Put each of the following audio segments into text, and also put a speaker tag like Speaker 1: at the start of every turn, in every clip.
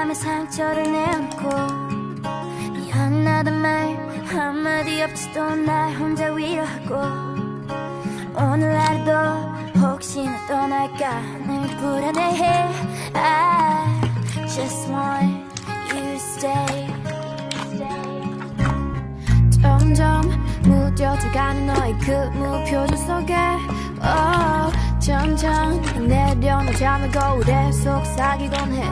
Speaker 1: 맘에 상처를 내놓고 미안하단 말 한마디 없이도 날 혼자 위로하고 오늘 하루도 혹시나 떠날까 늘 불안해해. I just want you to stay. 점점 무뎌져가는 너의 그 무표정 속에 점점 내려놓자면 거울에 속삭이곤 해.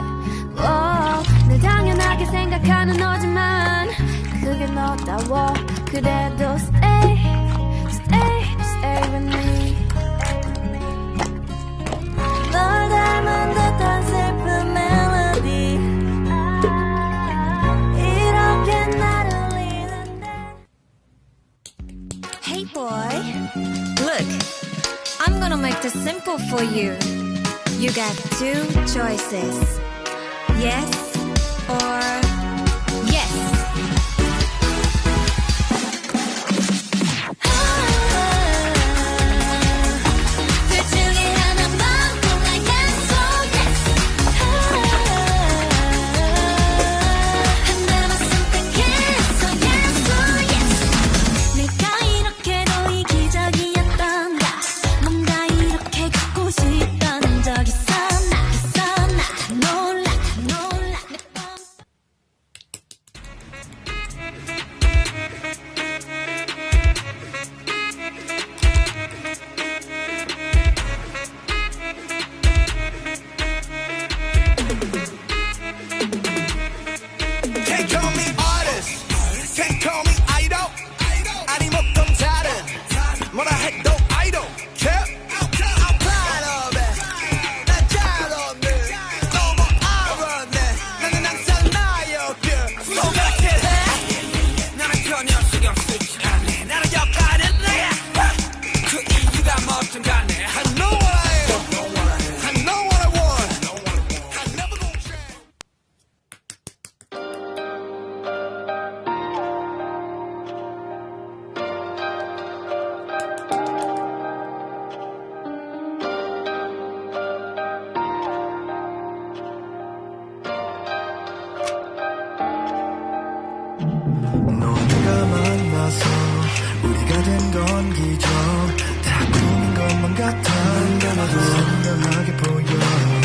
Speaker 1: 늘 당연하게 생각하는 너지만 그게 너다워. 그래도 stay, stay, stay with me. 널 닮은 듯한 슬픈 멜로디 이렇게 나를 울리는데.
Speaker 2: Hey boy, look, I'm gonna make this simple for you. You got two choices, yes or yes.
Speaker 1: 둘 중에 하나만 골라 yes or yes. 하나만 선택해서 yes or yes. 내가 이렇게도 이기적이었던가 뭔가 이렇게 갖고 싶던 적 있었나 놀라 내 맘.
Speaker 3: Can't call me artist, can't call me idol. 아니 못한 다른 뭐라 해도 I don't care. I'm proud of it. 난 잘 없네. 너무 알았네. 나는 항상 나였길. 손가락질 해. 나는 전혀 신경 쓰지 않네. 나는 여기까지 내. 그 이유가 뭐든 간에 I know what I am. I know what I want. I never gonna change.
Speaker 4: 너네가 만나서 우리가 된 건 기적 다 꿈인 것만 같아. 난 감아도 선명하게 보여.